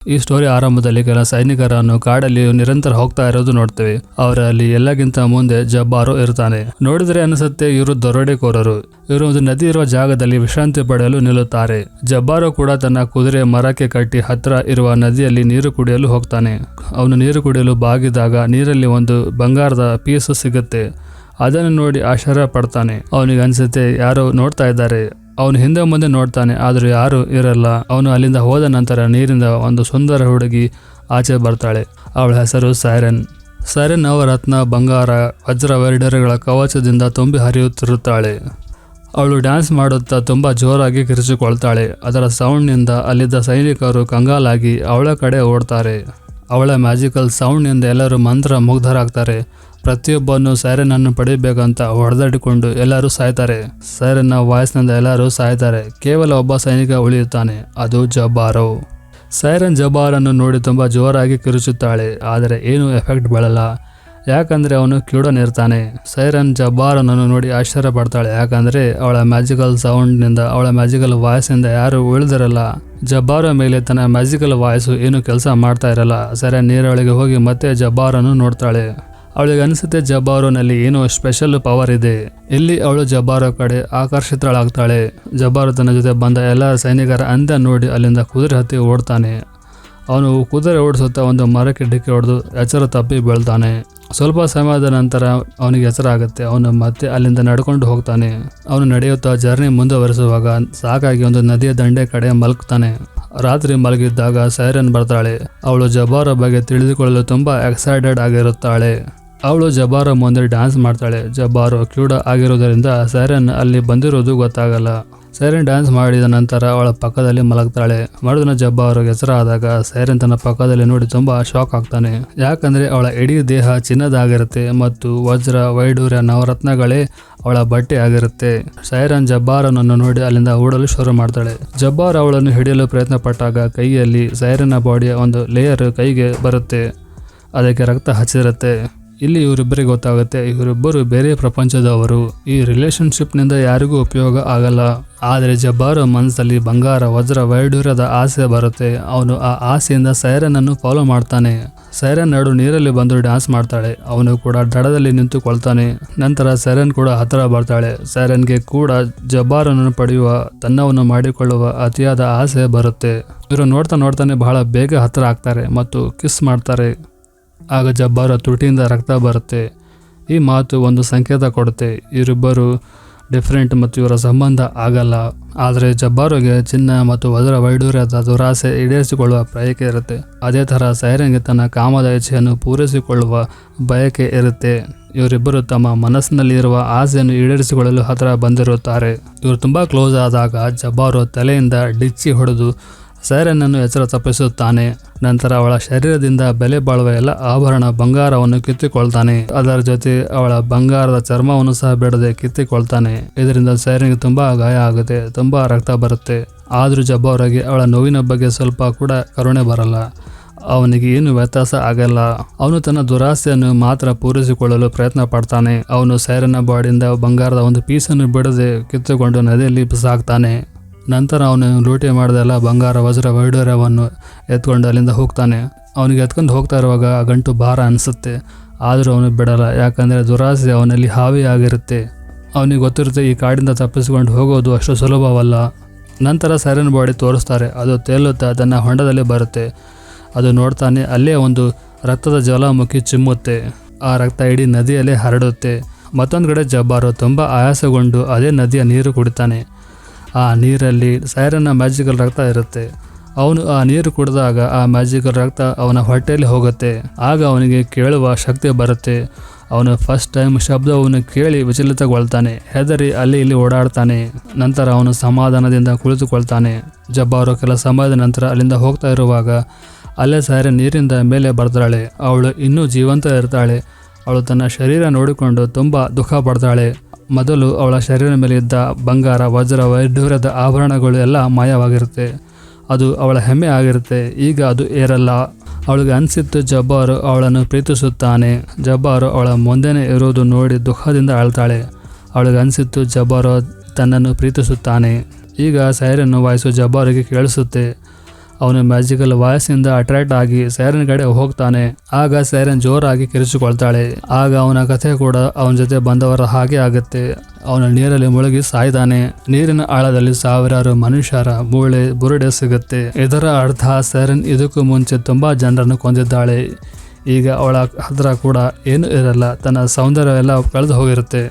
ಈ ಸ್ಟೋರಿ ಆರಂಭದಲ್ಲಿ ಕೆಲ ಸೈನಿಕರನ್ನು ಕಾಡಲ್ಲಿ ನಿರಂತರ ಹೋಗ್ತಾ ಇರೋದು ನೋಡ್ತೇವೆ. ಅವರಲ್ಲಿ ಎಲ್ಲಕ್ಕಿಂತ ಮುಂದೆ ಜಬ್ಬಾರು ಇರ್ತಾನೆ. ನೋಡಿದ್ರೆ ಅನಿಸುತ್ತೆ ಇವರು ದರೋಡೆಕೋರರು. ಇವರು ಒಂದು ನದಿ ಇರುವ ಜಾಗದಲ್ಲಿ ವಿಶ್ರಾಂತಿ ಪಡೆಯಲು ನಿಲ್ಲುತ್ತಾರೆ. ಜಬ್ಬಾರು ಕೂಡ ತನ್ನ ಕುದುರೆ ಮರಕ್ಕೆ ಕಟ್ಟಿ ಹತ್ರ ಇರುವ ನದಿಯಲ್ಲಿ ನೀರು ಕುಡಿಯಲು ಹೋಗ್ತಾನೆ. ಅವನು ನೀರು ಕುಡಿಯಲು ಬಾಗಿದಾಗ ನೀರಲ್ಲಿ ಒಂದು ಬಂಗಾರದ ಪೀಸ್ ಸಿಗುತ್ತೆ. ಅದನ್ನು ನೋಡಿ ಆಶ್ಚರ್ಯ ಪಡ್ತಾನೆ. ಅವನಿಗೆ ಅನ್ಸುತ್ತೆ ಯಾರೋ ನೋಡ್ತಾ ಇದ್ದಾರೆ. ಅವನು ಹಿಂದೆ ಮುಂದೆ ನೋಡ್ತಾನೆ, ಆದರೂ ಯಾರೂ ಇರಲ್ಲ. ಅವನು ಅಲ್ಲಿಂದ ಹೋದ ನಂತರ ನೀರಿಂದ ಒಂದು ಸುಂದರ ಹುಡುಗಿ ಆಚೆ ಬರ್ತಾಳೆ. ಅವಳ ಹೆಸರು ಸೈರನ್. ಸೈರನ್ ರತ್ನ, ಬಂಗಾರ, ವಜ್ರ ವೈಡೂರ್ಯಗಳ ಕವಚದಿಂದ ತುಂಬಿ ಹರಿಯುತ್ತಿರುತ್ತಾಳೆ. ಅವಳು ಡ್ಯಾನ್ಸ್ ಮಾಡುತ್ತಾ ತುಂಬ ಜೋರಾಗಿ ಕಿರಿಚಿಕೊಳ್ತಾಳೆ. ಅದರ ಸೌಂಡ್ನಿಂದ ಅಲ್ಲಿದ್ದ ಸೈನಿಕರು ಕಂಗಾಲಾಗಿ ಅವಳ ಕಡೆ ಓಡ್ತಾರೆ. ಅವಳ ಮ್ಯಾಜಿಕಲ್ ಸೌಂಡ್ನಿಂದ ಎಲ್ಲರೂ ಮಂತ್ರ ಮುಗ್ಧರಾಗ್ತಾರೆ. ಪ್ರತಿಯೊಬ್ಬನು ಸೈರನನ್ನು ಪಡಿಬೇಕಂತ ಹೊಡೆದಾಡಿಕೊಂಡು ಎಲ್ಲರೂ ಸಾಯ್ತಾರೆ. ಸೈರನ್ನ ವಾಯ್ಸ್ನಿಂದ ಎಲ್ಲರೂ ಸಾಯ್ತಾರೆ. ಕೇವಲ ಒಬ್ಬ ಸೈನಿಕ ಉಳಿಯುತ್ತಾನೆ, ಅದು ಜಬ್ಬಾರು. ಸೈರನ್ ಜಬ್ಬಾರನ್ನು ನೋಡಿ ತುಂಬ ಜೋರಾಗಿ ಕಿರುಚುತ್ತಾಳೆ, ಆದರೆ ಏನೂ ಎಫೆಕ್ಟ್ ಬೀಳಲ್ಲ. ಯಾಕಂದರೆ ಅವನು ಕ್ಯೂಡನಿರ್ತಾನೆ. ಸೈರನ್ ಜಬ್ಬಾರನನ್ನು ನೋಡಿ ಆಶ್ಚರ್ಯ ಪಡ್ತಾಳೆ. ಯಾಕಂದರೆ ಅವಳ ಮ್ಯಾಜಿಕಲ್ ಸೌಂಡ್ನಿಂದ, ಅವಳ ಮ್ಯಾಜಿಕಲ್ ವಾಯ್ಸಿಂದ ಯಾರು ಉಳಿದಿರಲ್ಲ. ಜಬ್ಬಾರ ಮೇಲೆ ತನ್ನ ಮ್ಯಾಜಿಕಲ್ ವಾಯ್ಸು ಏನು ಕೆಲಸ ಮಾಡ್ತಾ ಇರಲ್ಲ. ಸೈರನ್ ನೀರೊಳಗೆ ಹೋಗಿ ಮತ್ತೆ ಜಬ್ಬಾರನ್ನು ನೋಡ್ತಾಳೆ. ಅವಳಿಗೆ ಅನಿಸುತ್ತೆ ಜಬ್ಬಾರುನಲ್ಲಿ ಏನೋ ಸ್ಪೆಷಲ್ ಪವರ್ ಇದೆ. ಇಲ್ಲಿ ಅವಳು ಜಬ್ಬಾರು ಕಡೆ ಆಕರ್ಷಿತಳಾಗ್ತಾಳೆ. ಜಬ್ಬಾರು ತನ್ನ ಜೊತೆ ಬಂದ ಎಲ್ಲ ಸೈನಿಕರ ಅಂದ ನೋಡಿ ಅಲ್ಲಿಂದ ಕುದುರೆ ಹತ್ತಿ ಓಡ್ತಾನೆ. ಅವನು ಕುದುರೆ ಓಡಿಸುತ್ತಾ ಒಂದು ಮರಕ್ಕೆ ಡಿಕ್ಕಿ ಹೊಡೆದು ಎಚ್ಚರ ತಪ್ಪಿ ಬೀಳ್ತಾನೆ. ಸ್ವಲ್ಪ ಸಮಯದ ನಂತರ ಅವನಿಗೆ ಎಚ್ಚರ ಆಗುತ್ತೆ. ಅವನು ಮತ್ತೆ ಅಲ್ಲಿಂದ ನಡ್ಕೊಂಡು ಹೋಗ್ತಾನೆ. ಅವನು ನಡೆಯುತ್ತಾ ಜರ್ನಿ ಮುಂದುವರಿಸುವಾಗ ಸಾಕಾಗಿ ಒಂದು ನದಿಯ ದಂಡೆ ಕಡೆ ಮಲಗ್ತಾನೆ. ರಾತ್ರಿ ಮಲಗಿದ್ದಾಗ ಸೈರನ್ ಬರ್ತಾಳೆ. ಅವಳು ಜಬ್ಬಾರ ಬಗ್ಗೆ ತಿಳಿದುಕೊಳ್ಳಲು ತುಂಬಾ ಎಕ್ಸೈಟೆಡ್ ಆಗಿರುತ್ತಾಳೆ. ಅವಳು ಜಬ್ಬಾರ ಮುಂದೆ ಡ್ಯಾನ್ಸ್ ಮಾಡ್ತಾಳೆ. ಜಬ್ಬಾರು ಕ್ಯೂಡ ಆಗಿರೋದರಿಂದ ಸೈರನ್ ಅಲ್ಲಿ ಬಂದಿರೋದು ಗೊತ್ತಾಗಲ್ಲ. ಸೈರನ್ ಡ್ಯಾನ್ಸ್ ಮಾಡಿದ ನಂತರ ಅವಳ ಪಕ್ಕದಲ್ಲಿ ಮಲಗ್ತಾಳೆ. ಮರುದಿನ ಜಬ್ಬಾರು ಎಚ್ಚರ ಆದಾಗ ಸೈರನ್ ತನ್ನ ಪಕ್ಕದಲ್ಲಿ ನೋಡಿ ತುಂಬಾ ಶಾಕ್ ಆಗ್ತಾನೆ. ಯಾಕಂದ್ರೆ ಅವಳ ಇಡೀ ದೇಹ ಚಿನ್ನದಾಗಿರುತ್ತೆ ಮತ್ತು ವಜ್ರ ವೈಡೂರ್ಯ ನವರತ್ನಗಳೇ ಅವಳ ಬಟ್ಟೆ ಆಗಿರುತ್ತೆ. ಸೈರನ್ ಜಬ್ಬಾರನನ್ನು ನೋಡಿ ಅಲ್ಲಿಂದ ಓಡಲು ಶುರು ಮಾಡ್ತಾಳೆ. ಜಬ್ಬಾರ್ ಅವಳನ್ನು ಹಿಡಿಯಲು ಪ್ರಯತ್ನ ಪಟ್ಟಾಗ ಕೈಯಲ್ಲಿ ಸೈರನ್ನ ಬಾಡಿಯ ಒಂದು ಲೇಯರ್ ಕೈಗೆ ಬರುತ್ತೆ. ಅದಕ್ಕೆ ರಕ್ತ ಹಚ್ಚಿರುತ್ತೆ. ಇಲ್ಲಿ ಇವರಿಬ್ಬರಿಗೆ ಗೊತ್ತಾಗುತ್ತೆ ಇವರಿಬ್ಬರು ಬೇರೆ ಪ್ರಪಂಚದವರು. ಈ ರಿಲೇಶನ್ಶಿಪ್ನಿಂದ ಯಾರಿಗೂ ಉಪಯೋಗ ಆಗಲ್ಲ. ಆದರೆ ಜಬ್ಬಾರು ಮನಸ್ಸಲ್ಲಿ ಬಂಗಾರ, ವಜ್ರ ವೈಡೂರ್ಯದ ಆಸೆ ಬರುತ್ತೆ. ಅವನು ಆ ಆಸೆಯಿಂದ ಸೈರನನ್ನು ಫಾಲೋ ಮಾಡ್ತಾನೆ. ಸೈರನ್ ನಡು ನೀರಲ್ಲಿ ಬಂದು ಡ್ಯಾನ್ಸ್ ಮಾಡ್ತಾಳೆ. ಅವನು ಕೂಡ ದಡದಲ್ಲಿ ನಿಂತುಕೊಳ್ತಾನೆ. ನಂತರ ಸೈರನ್ ಕೂಡ ಹತ್ತಿರ ಬರ್ತಾಳೆ. ಸೈರನ್ಗೆ ಕೂಡ ಜಬ್ಬಾರನನ್ನು ಪಡೆಯುವ, ತನ್ನವನ್ನು ಮಾಡಿಕೊಳ್ಳುವ ಅತಿಯಾದ ಆಸೆ ಬರುತ್ತೆ. ಇವರು ನೋಡ್ತಾನೆ ಬಹಳ ಬೇಗ ಹತ್ತಿರ ಆಗ್ತಾರೆ ಮತ್ತು ಕಿಸ್ ಮಾಡ್ತಾರೆ. ಆಗ ಜಬ್ಬಾರ ತುಟಿಯಿಂದ ರಕ್ತ ಬರುತ್ತೆ. ಈ ಮಾತು ಒಂದು ಸಂಕೇತ ಕೊಡುತ್ತೆ, ಇವರಿಬ್ಬರು ಡಿಫ್ರೆಂಟ್ ಮತ್ತು ಇವರ ಸಂಬಂಧ ಆಗಲ್ಲ. ಆದರೆ ಜಬ್ಬಾರುಗೆ ಚಿನ್ನ ಮತ್ತು ವಜ್ರ ವೈಡೂರ್ಯದ ದುರಾಸೆ ಈಡೇರಿಸಿಕೊಳ್ಳುವ ಬಯಕೆ ಇರುತ್ತೆ. ಅದೇ ಥರ ಸೈರನ್ಗೆ ತನ್ನ ಕಾಮದ ಇಚ್ಛೆಯನ್ನು ಪೂರೈಸಿಕೊಳ್ಳುವ ಬಯಕೆ ಇರುತ್ತೆ. ಇವರಿಬ್ಬರು ತಮ್ಮ ಮನಸ್ಸಿನಲ್ಲಿ ಇರುವ ಆಸೆಯನ್ನು ಈಡೇರಿಸಿಕೊಳ್ಳಲು ಹತ್ತಿರ ಬಂದಿರುತ್ತಾರೆ. ಇವರು ತುಂಬ ಕ್ಲೋಸ್ ಆದಾಗ ಜಬ್ಬಾರು ತಲೆಯಿಂದ ಡಿಚ್ಚಿ ಹೊಡೆದು ಸೈರನ್ನನ್ನು ಎಚ್ಚರ ತಪ್ಪಿಸುತ್ತಾನೆ. ನಂತರ ಅವಳ ಶರೀರದಿಂದ ಬೆಲೆ ಬಾಳುವ ಎಲ್ಲ ಆಭರಣ ಬಂಗಾರವನ್ನು ಕಿತ್ತಿಕೊಳ್ತಾನೆ. ಅದರ ಜೊತೆ ಅವಳ ಬಂಗಾರದ ಚರ್ಮವನ್ನು ಸಹ ಬಿಡದೆ ಕಿತ್ತಿಕೊಳ್ತಾನೆ. ಇದರಿಂದ ಸೈರನ್ಗೆ ತುಂಬಾ ಗಾಯ ಆಗುತ್ತೆ, ತುಂಬಾ ರಕ್ತ ಬರುತ್ತೆ. ಆದ್ರೂ ಜಬ್ಬಾರಿಗೆ ಅವಳ ನೋವಿನ ಬಗ್ಗೆ ಸ್ವಲ್ಪ ಕೂಡ ಕರುಣೆ ಬರಲ್ಲ. ಅವನಿಗೆ ಏನು ವ್ಯತ್ಯಾಸ ಆಗಲ್ಲ. ಅವನು ತನ್ನ ದುರಾಸೆಯನ್ನು ಮಾತ್ರ ಪೂರೈಸಿಕೊಳ್ಳಲು ಪ್ರಯತ್ನ ಪಡ್ತಾನೆ. ಅವನು ಸೈರನ್ನ ಬಾಡಿಯಿಂದ ಬಂಗಾರದ ಒಂದು ಪೀಸನ್ನು ಬಿಡದೆ ಕಿತ್ತುಕೊಂಡು ನದಿಯಲ್ಲಿ ಬಿಸಾಕ್ತಾನೆ. ನಂತರ ಅವನು ಲೂಟಿ ಮಾಡಿದೆಲ್ಲ ಬಂಗಾರ, ವಜ್ರ ವೈಡೂರ್ಯವನ್ನು ಎತ್ಕೊಂಡು ಅಲ್ಲಿಂದ ಹೋಗ್ತಾನೆ. ಅವನಿಗೆ ಎತ್ಕೊಂಡು ಹೋಗ್ತಾ ಇರುವಾಗ ಆ ಗಂಟು ಭಾರ ಅನಿಸುತ್ತೆ. ಆದರೂ ಅವನು ಬಿಡಲ್ಲ. ಯಾಕಂದರೆ ದುರಾಸೆ ಅವನಲ್ಲಿ ಹಾವಿಯಾಗಿರುತ್ತೆ. ಅವನಿಗೆ ಗೊತ್ತಿರುತ್ತೆ ಈ ಕಾಡಿಂದ ತಪ್ಪಿಸಿಕೊಂಡು ಹೋಗೋದು ಅಷ್ಟು ಸುಲಭವಲ್ಲ. ನಂತರ ಸೈರನ್ ಬಾಡಿ ತೋರಿಸ್ತಾರೆ. ಅದು ತೇಲುತ್ತಾ ತನ್ನ ಹೊಂಡದಲ್ಲಿ ಬರುತ್ತೆ. ಅದು ನೋಡ್ತಾನೆ, ಅಲ್ಲೇ ಒಂದು ರಕ್ತದ ಜ್ವಾಲಾಮುಖಿ ಚಿಮ್ಮುತ್ತೆ. ಆ ರಕ್ತ ಇಡೀ ನದಿಯಲ್ಲೇ ಹರಡುತ್ತೆ. ಮತ್ತೊಂದು ಕಡೆ ಜಬ್ಬಾರು ತುಂಬ ಆಯಾಸಗೊಂಡು ಅದೇ ನದಿಯ ನೀರು ಕುಡಿತಾನೆ. ಆ ನೀರಲ್ಲಿ ಸೈರನ್ನ ಮ್ಯಾಜಿಕಲ್ ರಕ್ತ ಇರುತ್ತೆ. ಅವನು ಆ ನೀರು ಕುಡಿದಾಗ ಆ ಮ್ಯಾಜಿಕಲ್ ರಕ್ತ ಅವನ ಹೊಟ್ಟೆಯಲ್ಲಿ ಹೋಗುತ್ತೆ. ಆಗ ಅವನಿಗೆ ಕೇಳುವ ಶಕ್ತಿ ಬರುತ್ತೆ. ಅವನು ಫಸ್ಟ್ ಟೈಮ್ ಶಬ್ದವನ್ನು ಕೇಳಿ ವಿಚಲಿತಗೊಳ್ತಾನೆ. ಹೆದರಿ ಅಲ್ಲಿ ಇಲ್ಲಿ ಓಡಾಡ್ತಾನೆ. ನಂತರ ಅವನು ಸಮಾಧಾನದಿಂದ ಕುಳಿತುಕೊಳ್ತಾನೆ. ಜಬ್ಬಾರು ಕೆಲ ಸಮಯದ ನಂತರ ಅಲ್ಲಿಂದ ಹೋಗ್ತಾ ಇರುವಾಗ ಅಲ್ಲೇ ಸೈರನ್ ನೀರಿಂದ ಮೇಲೆ ಬರ್ತಾಳೆ. ಅವಳು ಇನ್ನೂ ಜೀವಂತ ಇರ್ತಾಳೆ. ಅವಳು ತನ್ನ ಶರೀರ ನೋಡಿಕೊಂಡು ತುಂಬ ದುಃಖ ಪಡ್ತಾಳೆ. ಮೊದಲು ಅವಳ ಶರೀರದ ಮೇಲೆ ಇದ್ದ ಬಂಗಾರ, ವಜ್ರ ವೈಡೂರ್ಯದ ಆಭರಣಗಳು ಎಲ್ಲ ಮಾಯವಾಗಿರುತ್ತೆ. ಅದು ಅವಳ ಹೆಮ್ಮೆ ಆಗಿರುತ್ತೆ. ಈಗ ಅದು ಏರಲ್ಲ. ಅವಳಿಗೆ ಅನಿಸಿತ್ತು ಜಬ್ಬಾರು ಅವಳನ್ನು ಪ್ರೀತಿಸುತ್ತಾನೆ. ಜಬ್ಬಾರು ಅವಳ ಮುಂದೆನೇ ಇರೋದು ನೋಡಿ ದುಃಖದಿಂದ ಅಳ್ತಾಳೆ. ಅವಳಿಗೆ ಅನಿಸಿತ್ತು ಜಬ್ಬಾರು ತನ್ನನ್ನು ಪ್ರೀತಿಸುತ್ತಾನೆ. ಈಗ ಸೈರನ್ ವಾಯ್ಸು ಜಬ್ಬಾರಿಗೆ ಕೇಳಿಸುತ್ತೆ. ಅವನು ಮ್ಯಾಜಿಕಲ್ ವಾಯ್ಸ್ ಇಂದ ಅಟ್ರಾಕ್ಟ್ ಆಗಿ ಸೈರನ್ ಕಡೆ ಹೋಗ್ತಾನೆ. ಆಗ ಸೈರನ್ ಜೋರಾಗಿ ಕಿರಿಚಿಕೊಳ್ತಾಳೆ. ಆಗ ಅವನ ಕಥೆ ಕೂಡ ಅವನ ಜೊತೆ ಬಂದವರ ಹಾಗೆ ಆಗುತ್ತೆ. ಅವನ ನೀರಲ್ಲಿ ಮುಳುಗಿ ಸಾಯ್ತಾನೆ. ನೀರಿನ ಆಳದಲ್ಲಿ ಸಾವಿರಾರು ಮನುಷ್ಯರ ಮೂಳೆ ಬುರುಡೆ ಸಿಗುತ್ತೆ. ಇದರ ಅರ್ಥ ಸೈರನ್ ಇದಕ್ಕೂ ಮುಂಚೆ ತುಂಬಾ ಜನರನ್ನು ಕೊಂದಿದ್ದಾಳೆ. ಈಗ ಅವಳ ಹತ್ರ ಕೂಡ ಏನು ಇರಲ್ಲ, ತನ್ನ ಸೌಂದರ್ಯವೆಲ್ಲ ಕಳೆದು ಹೋಗಿರುತ್ತೆ.